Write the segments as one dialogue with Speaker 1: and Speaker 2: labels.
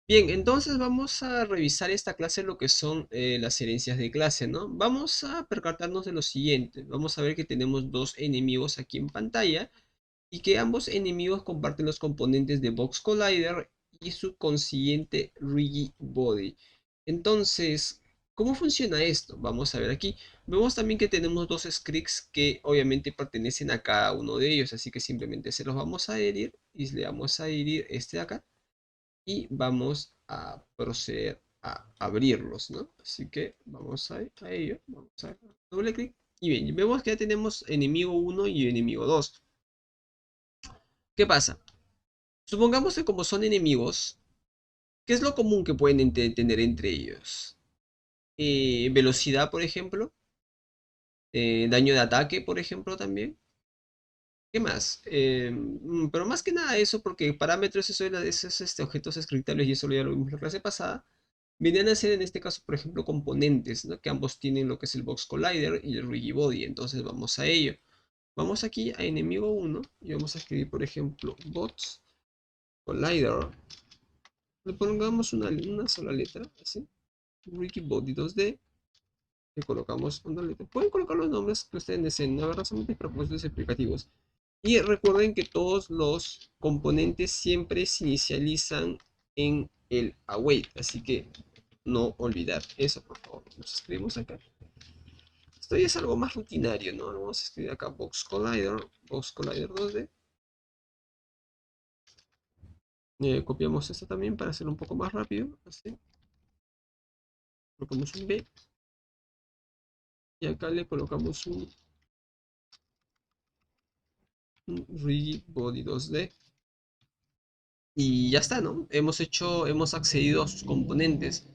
Speaker 1: Bien, entonces vamos a revisar esta clase lo que son las herencias de clase, ¿no? Vamos a percatarnos de lo siguiente. Vamos a ver que tenemos dos enemigos aquí en pantalla y que ambos enemigos comparten los componentes de Box Collider y su consiguiente Riggy Body. Entonces, ¿cómo funciona esto? Vamos a ver aquí. Vemos también que tenemos dos scripts que obviamente pertenecen a cada uno de ellos, así que simplemente se los vamos a herir y le vamos a herir este de acá y vamos a proceder a abrirlos, ¿no? Así que vamos a ello, vamos a doble clic y bien, vemos que ya tenemos enemigo 1 y enemigo 2. ¿Qué pasa? Supongamos que como son enemigos, ¿qué es lo común que pueden tener entre ellos? Velocidad, por ejemplo, daño de ataque, por ejemplo, también. ¿Qué más? Pero más que nada eso, porque parámetros, eso de esos objetos scriptables, y eso ya lo vimos en la clase pasada, vienen a ser en este caso, por ejemplo, componentes, ¿no? Que ambos tienen lo que es el Box Collider y el Rigibody. Entonces vamos a ello. Vamos aquí a enemigo 1 y vamos a escribir, por ejemplo, Box Collider. Le pongamos una sola letra, así. Rigibody 2D. Le colocamos una letra. Pueden colocar los nombres que ustedes deseen, la verdad, solamente propósitos explicativos. Y recuerden que todos los componentes siempre se inicializan en el await, así que no olvidar eso, por favor. Nos escribimos acá. Esto ya es algo más rutinario, ¿no? Vamos a escribir acá Box Collider 2D. Copiamos esto también para hacerlo un poco más rápido, así. Colocamos un B y acá le colocamos un Rigid Body 2D. Y ya está, ¿no? Hemos accedido a sus componentes.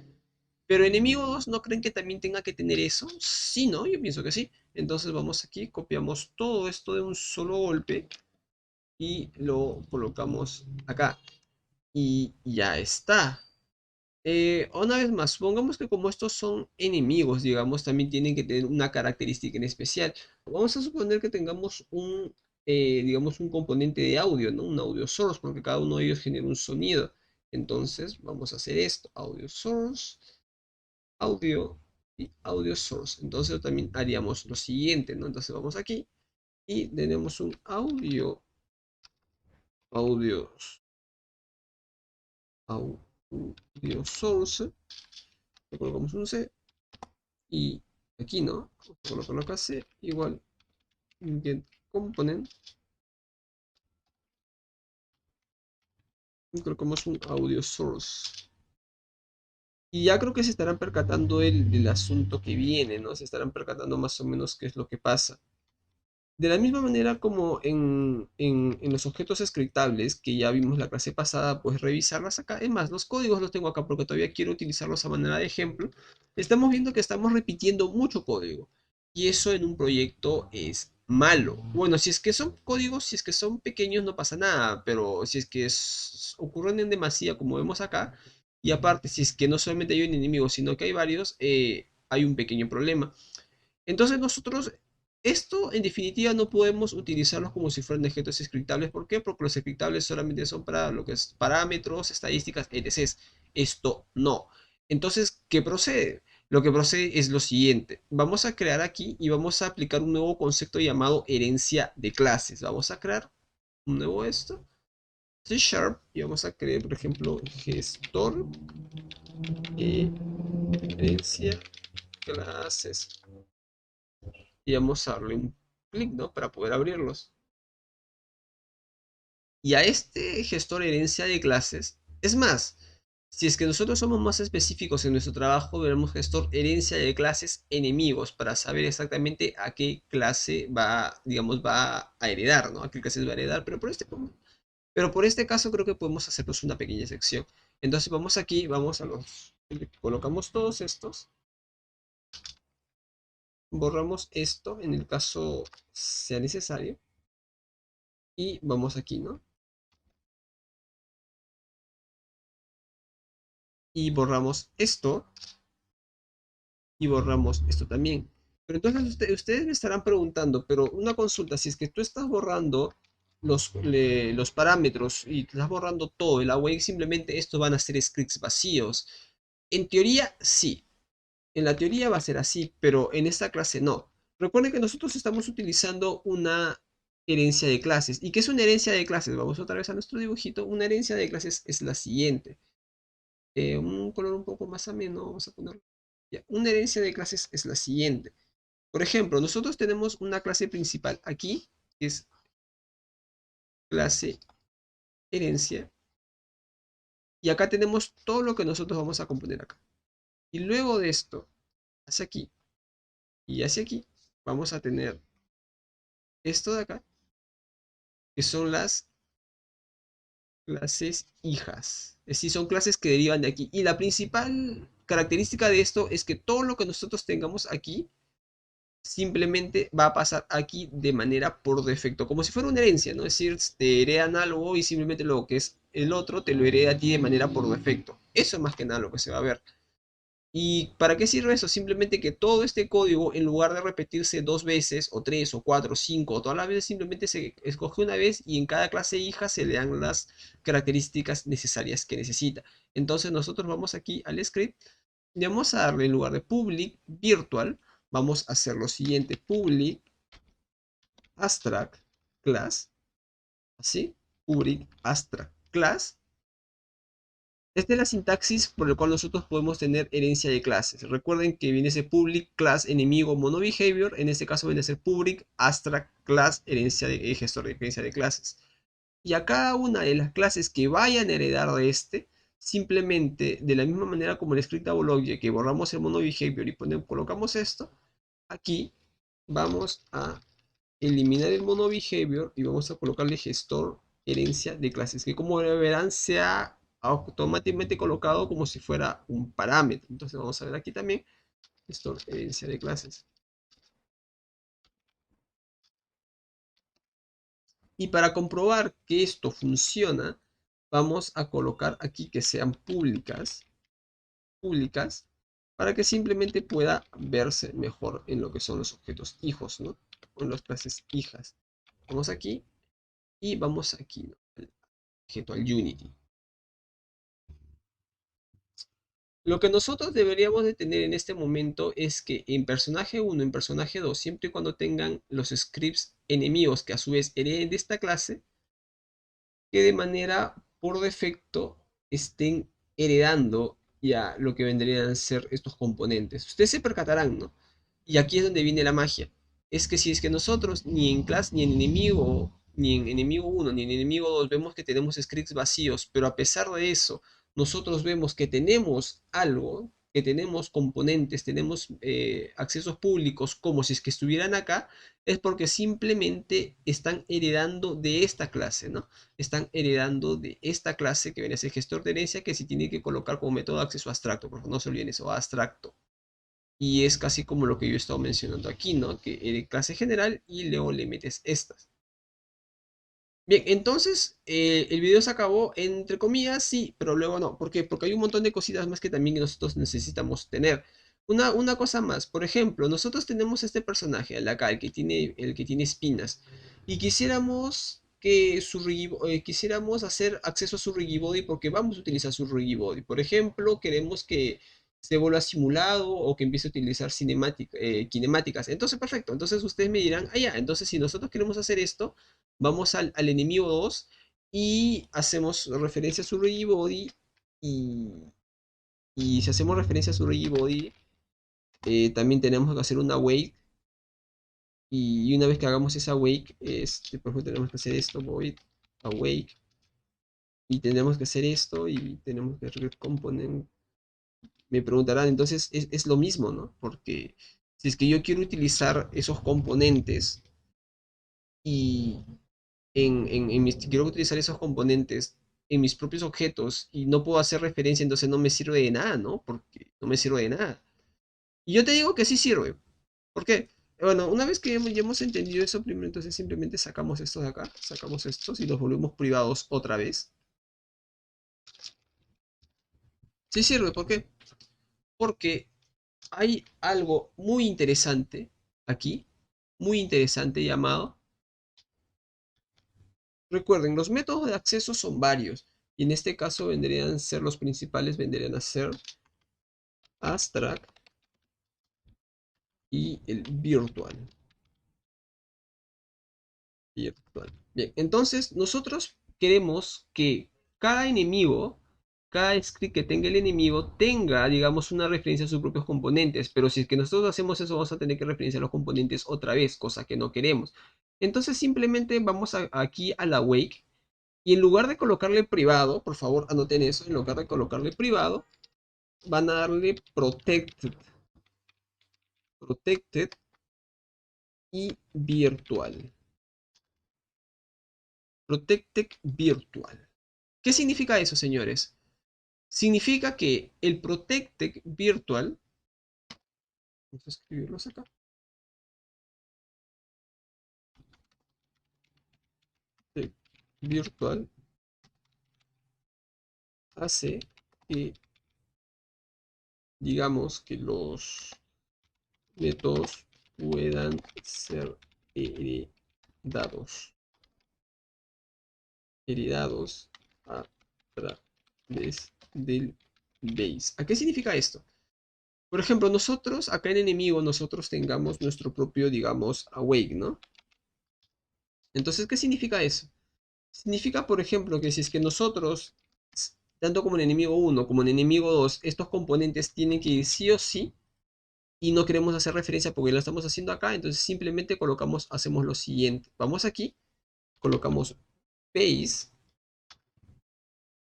Speaker 1: Pero enemigos, ¿no creen que también tenga que tener eso? Sí, ¿no? Yo pienso que sí. Entonces vamos aquí, copiamos todo esto de un solo golpe y lo colocamos acá. Y ya está. Una vez más, supongamos que como estos son enemigos, digamos, también tienen que tener una característica en especial. Vamos a suponer que tengamos digamos, un componente de audio, ¿no? Un audio source, porque cada uno de ellos genera un sonido. Entonces, vamos a hacer esto, audio source, audio y audio source. Entonces también haríamos lo siguiente, ¿no? Entonces vamos aquí y tenemos un audio, audio source, le colocamos un C y aquí, ¿no? Colocarlo acá C, igual get component y colocamos un audio source. Y ya creo que se estarán percatando del asunto que viene, ¿no? Se estarán percatando más o menos qué es lo que pasa. De la misma manera como en los objetos scriptables, que ya vimos la clase pasada, pues revisarlas acá. Es más, los códigos los tengo acá porque todavía quiero utilizarlos a manera de ejemplo. Estamos viendo que estamos repitiendo mucho código. Y eso en un proyecto es malo. Bueno, si es que son códigos, si es que son pequeños no pasa nada, pero si es que ocurren en demasía como vemos acá, y aparte, si es que no solamente hay un enemigo, sino que hay varios, hay un pequeño problema. Entonces nosotros, esto en definitiva no podemos utilizarlos como si fueran objetos scriptables. ¿Por qué? Porque los scriptables solamente son para lo que es parámetros, estadísticas, etc. Esto no. Entonces, ¿qué procede? Lo que procede es lo siguiente. Vamos a crear aquí y vamos a aplicar un nuevo concepto llamado herencia de clases. Vamos a crear un nuevo esto, C# y vamos a crear, por ejemplo, gestor herencia clases. Y vamos a darle un clic, ¿no? Para poder abrirlos. Y a este gestor herencia de clases, es más, si es que nosotros somos más específicos en nuestro trabajo, veremos gestor herencia de clases enemigos para saber exactamente a qué clase va, digamos, va a heredar, ¿no? A qué clases va a heredar, pero por este caso creo que podemos hacernos una pequeña sección. Entonces vamos aquí, vamos a colocamos todos estos, borramos esto en el caso sea necesario y vamos aquí, ¿no? Y borramos esto y borramos esto también. Pero entonces ustedes me estarán preguntando, pero una consulta, si es que tú estás borrando los parámetros y estás borrando todo el awake, simplemente estos van a ser scripts vacíos. En teoría, sí. En la teoría va a ser así, pero en esta clase no. Recuerden que nosotros estamos utilizando una herencia de clases. ¿Y qué es una herencia de clases? Vamos otra vez a nuestro dibujito. Una herencia de clases es la siguiente. Un color un poco más ameno, vamos a ponerlo. Ya, una herencia de clases es la siguiente. Por ejemplo, nosotros tenemos una clase principal aquí, que es clase herencia. Y acá tenemos todo lo que nosotros vamos a componer acá. Y luego de esto, hacia aquí y hacia aquí, vamos a tener esto de acá, que son las clases hijas. Es decir, son clases que derivan de aquí. Y la principal característica de esto es que todo lo que nosotros tengamos aquí simplemente va a pasar aquí de manera por defecto, como si fuera una herencia, ¿no? Es decir, te heredan algo y simplemente lo que es el otro te lo hereda a ti de manera por defecto. Eso es más que nada lo que se va a ver. ¿Y para qué sirve eso? Simplemente que todo este código, en lugar de repetirse dos veces, o tres, o cuatro, o cinco, o todas las veces, simplemente se escoge una vez y en cada clase hija se le dan las características necesarias que necesita. Entonces nosotros vamos aquí al script y vamos a darle en lugar de public virtual, vamos a hacer lo siguiente, public abstract class, así, public abstract class. Esta es la sintaxis por la cual nosotros podemos tener herencia de clases. Recuerden que viene ese public class enemigo mono behavior. En este caso viene a ser public abstract class herencia de gestor de herencia de clases. Y a cada una de las clases que vayan a heredar de este, simplemente de la misma manera como el script object que borramos el mono behavior y colocamos esto, aquí vamos a eliminar el mono behavior y vamos a colocarle gestor herencia de clases, que como verán se ha automáticamente colocado como si fuera un parámetro. Entonces vamos a ver aquí también gestor herencia de clases. Y para comprobar que esto funciona, vamos a colocar aquí que sean públicas, para que simplemente pueda verse mejor en lo que son los objetos hijos, ¿no? O en las clases hijas. Vamos aquí y vamos aquí, ¿no? Al objeto, al Unity. Lo que nosotros deberíamos de tener en este momento es que en personaje 1, en personaje 2, siempre y cuando tengan los scripts enemigos que a su vez hereden de esta clase, que de manera por defecto estén heredando ya lo que vendrían a ser estos componentes. Ustedes se percatarán, ¿no? Y aquí es donde viene la magia. Es que si es que nosotros ni en clase, ni en enemigo 1, ni en enemigo 2 vemos que tenemos scripts vacíos, pero a pesar de eso, nosotros vemos que tenemos algo, que tenemos componentes, tenemos accesos públicos como si es que estuvieran acá, es porque simplemente están heredando de esta clase, ¿no? Están heredando de esta clase que viene a ser gestor de herencia, que se tiene que colocar como método de acceso abstracto, porque no se olviden eso, abstracto. Y es casi como lo que yo he estado mencionando aquí, ¿no? Que clase general y luego le metes estas. Bien, entonces el video se acabó, entre comillas, sí, pero luego no. ¿Por qué? Porque hay un montón de cositas más que también nosotros necesitamos tener. Una cosa más, por ejemplo, nosotros tenemos este personaje, acá, el que tiene espinas, y quisiéramos que quisiéramos hacer acceso a su Rigibody porque vamos a utilizar su Rigibody. Por ejemplo, queremos que se vuelva simulado o que empiece a utilizar cinemáticas. Entonces, perfecto. Entonces ustedes me dirán, ah, ya, entonces si nosotros queremos hacer esto, vamos al enemigo 2 y hacemos referencia a su Rigibody y, y si hacemos referencia a su Rigibody, también tenemos que hacer una wake y una vez que hagamos esa wake, por ejemplo, tenemos que hacer esto, void awake y tenemos que hacer esto y tenemos que componer. Me preguntarán, entonces es lo mismo, ¿no? Porque si es que yo quiero utilizar esos componentes y quiero utilizar esos componentes en mis propios objetos y no puedo hacer referencia, entonces no me sirve de nada, ¿no? Porque no me sirve de nada. Y yo te digo que sí sirve. ¿Por qué? Bueno, una vez que ya hemos entendido eso, primero entonces simplemente sacamos estos de acá, sacamos estos y los volvemos privados otra vez. Sí sirve, ¿por qué? Porque hay algo muy interesante aquí, muy interesante llamado Recuerden, los métodos de acceso son varios. Y en este caso vendrían a ser los principales, vendrían a ser abstract y el virtual. Virtual. Bien, entonces nosotros queremos que cada enemigo, cada script que tenga el enemigo, tenga, digamos, una referencia a sus propios componentes. Pero si es que nosotros hacemos eso, vamos a tener que referenciar los componentes otra vez, cosa que no queremos. Entonces simplemente vamos aquí a la wake y en lugar de colocarle privado, por favor anoten eso, en lugar de colocarle privado, van a darle protected y virtual. Protected virtual. ¿Qué significa eso, señores? Significa que el protected virtual, vamos a escribirlos acá, virtual hace que, digamos, que los métodos puedan ser heredados a través del base. ¿A qué significa esto? Por ejemplo, nosotros, acá en enemigo, nosotros tengamos nuestro propio, digamos, awake, ¿no? Entonces, ¿qué significa eso? Significa, por ejemplo, que si es que nosotros, tanto como en enemigo 1 como en enemigo 2, estos componentes tienen que ir sí o sí, y no queremos hacer referencia porque lo estamos haciendo acá, entonces simplemente colocamos, hacemos lo siguiente. Vamos aquí, colocamos base,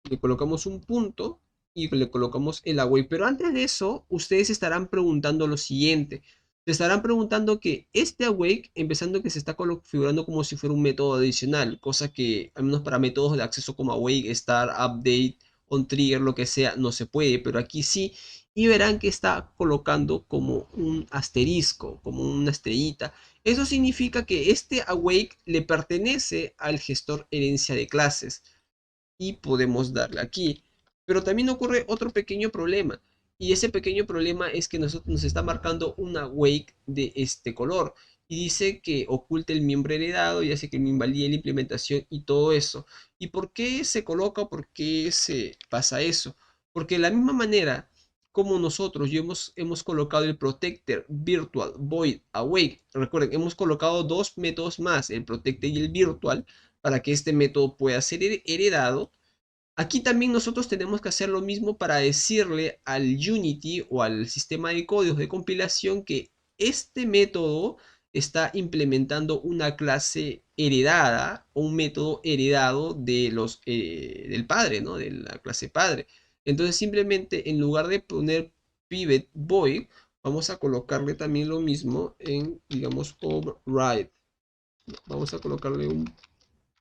Speaker 1: le colocamos un punto y le colocamos el away. Pero antes de eso, ustedes estarán preguntando lo siguiente. Se estarán preguntando que este awake, empezando que se está configurando como si fuera un método adicional, cosa que al menos para métodos de acceso como awake, start, update, on trigger, lo que sea, no se puede, pero aquí sí. Y verán que está colocando como un asterisco, como una estrellita. Eso significa que este awake le pertenece al gestor herencia de clases y podemos darle aquí. Pero también ocurre otro pequeño problema. Y ese pequeño problema es que nos está marcando una wake de este color. Y dice que oculte el miembro heredado y hace que me invalide la implementación y todo eso. ¿Y por qué se coloca? ¿Por qué se pasa eso? Porque de la misma manera como nosotros ya hemos colocado el protector virtual void awake. Recuerden, hemos colocado dos métodos más, el protector y el virtual, para que este método pueda ser heredado. Aquí también nosotros tenemos que hacer lo mismo para decirle al Unity o al sistema de códigos de compilación que este método está implementando una clase heredada o un método heredado de del padre, ¿no? De la clase padre. Entonces simplemente en lugar de poner pivot void, vamos a colocarle también lo mismo en, digamos, override. Vamos a colocarle un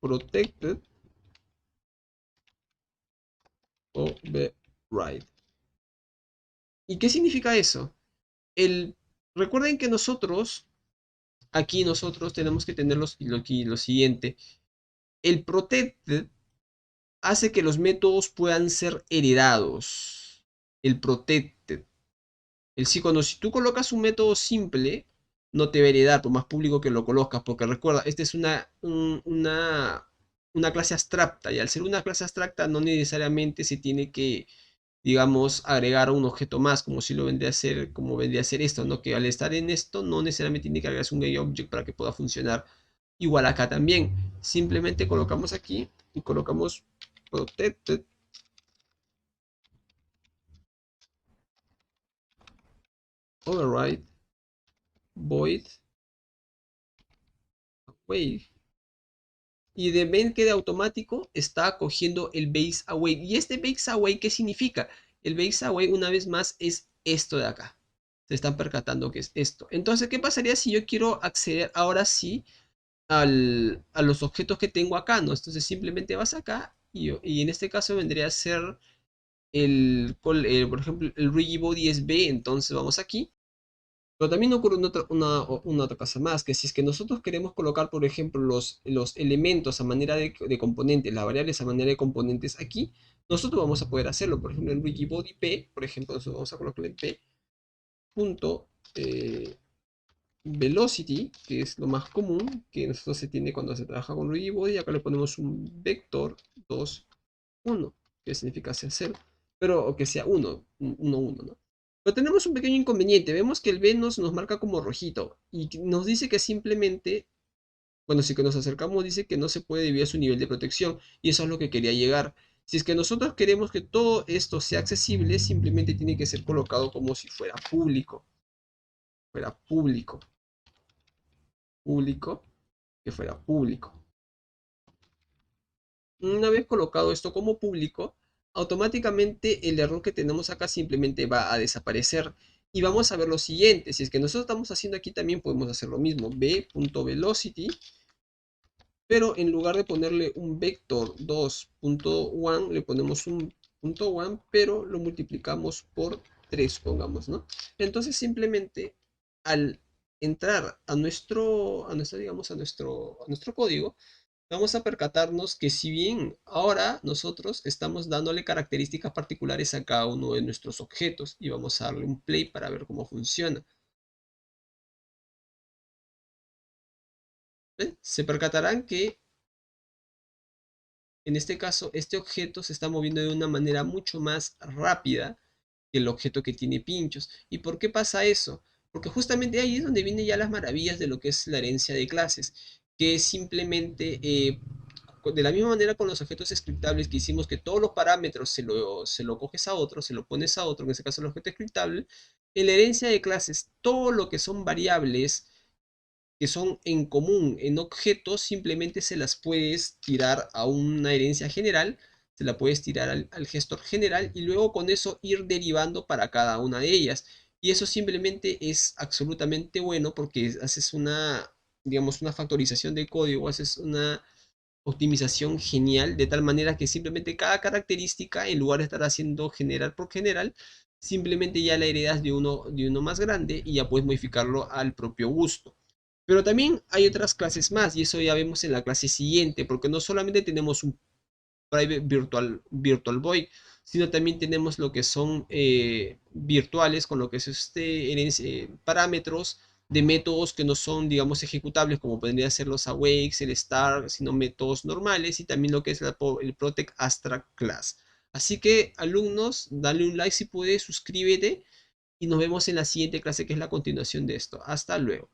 Speaker 1: protected override. ¿Y qué significa eso? El, recuerden que nosotros, aquí nosotros tenemos que tener lo siguiente. El protected hace que los métodos puedan ser heredados. El protected. Cuando si tú colocas un método simple, no te va a heredar, por más público que lo colocas, porque recuerda, esta es una clase abstracta, y al ser una clase abstracta no necesariamente se tiene que, digamos, agregar un objeto más, como si lo vendría a hacer, como vendría a ser esto, ¿no? Que al estar en esto no necesariamente tiene que agregarse un GameObject para que pueda funcionar. Igual acá también, simplemente colocamos aquí y colocamos protected override void away. Y de ven que de automático está cogiendo el base away. ¿Y este base away qué significa? El base away una vez más es esto de acá. Se están percatando que es esto. Entonces, ¿qué pasaría si yo quiero acceder ahora sí a los objetos que tengo acá, ¿no? Entonces simplemente vas acá y en este caso vendría a ser por ejemplo, el Rigibody es B, entonces vamos aquí. Pero también ocurre una otra cosa más, que si es que nosotros queremos colocar, por ejemplo, los elementos a manera de componentes, las variables a manera de componentes aquí, nosotros vamos a poder hacerlo. Por ejemplo, en Wikibody P, por ejemplo, nosotros vamos a colocar en P punto velocity, que es lo más común que nosotros se tiene cuando se trabaja con Ruby Body, y acá le ponemos un vector 2, 1, que significa sea 0, pero o que sea 1, 1, 1, ¿no? Pero tenemos un pequeño inconveniente, vemos que el B nos marca como rojito y nos dice que simplemente, bueno, si que nos acercamos dice que no se puede debido a su nivel de protección y eso es lo que quería llegar. Si es que nosotros queremos que todo esto sea accesible, simplemente tiene que ser colocado como si fuera público, público, que fuera público. Una vez colocado esto como público, automáticamente el error que tenemos acá simplemente va a desaparecer. Y vamos a ver lo siguiente, si es que nosotros estamos haciendo aquí también podemos hacer lo mismo, b.velocity, pero en lugar de ponerle un vector 2.1, le ponemos un punto one, pero lo multiplicamos por 3, pongamos, ¿no? Entonces simplemente al entrar digamos, a nuestro código, vamos a percatarnos que si bien ahora nosotros estamos dándole características particulares a cada uno de nuestros objetos y vamos a darle un play para ver cómo funciona. ¿Ven? Se percatarán que en este caso este objeto se está moviendo de una manera mucho más rápida que el objeto que tiene pinchos. ¿Y por qué pasa eso? Porque justamente ahí es donde vienen ya las maravillas de lo que es la herencia de clases, que es simplemente de la misma manera con los objetos scriptables que hicimos que todos los parámetros se lo coges a otro, se lo pones a otro, en este caso el objeto scriptable, en la herencia de clases, todo lo que son variables que son en común en objetos, simplemente se las puedes tirar a una herencia general, se la puedes tirar al gestor general y luego con eso ir derivando para cada una de ellas. Y eso simplemente es absolutamente bueno porque haces una, digamos, una factorización de código, haces una optimización genial, de tal manera que simplemente cada característica, en lugar de estar haciendo general por general, simplemente ya la heredas de uno más grande y ya puedes modificarlo al propio gusto. Pero también hay otras clases más y eso ya vemos en la clase siguiente, porque no solamente tenemos un private virtual void, sino también tenemos lo que son virtuales con lo que es parámetros de métodos que no son, digamos, ejecutables, como podrían ser los awakes, el start, sino métodos normales y también lo que es el protect abstract class. Así que, alumnos, dale un like si puedes, suscríbete y nos vemos en la siguiente clase que es la continuación de esto. Hasta luego.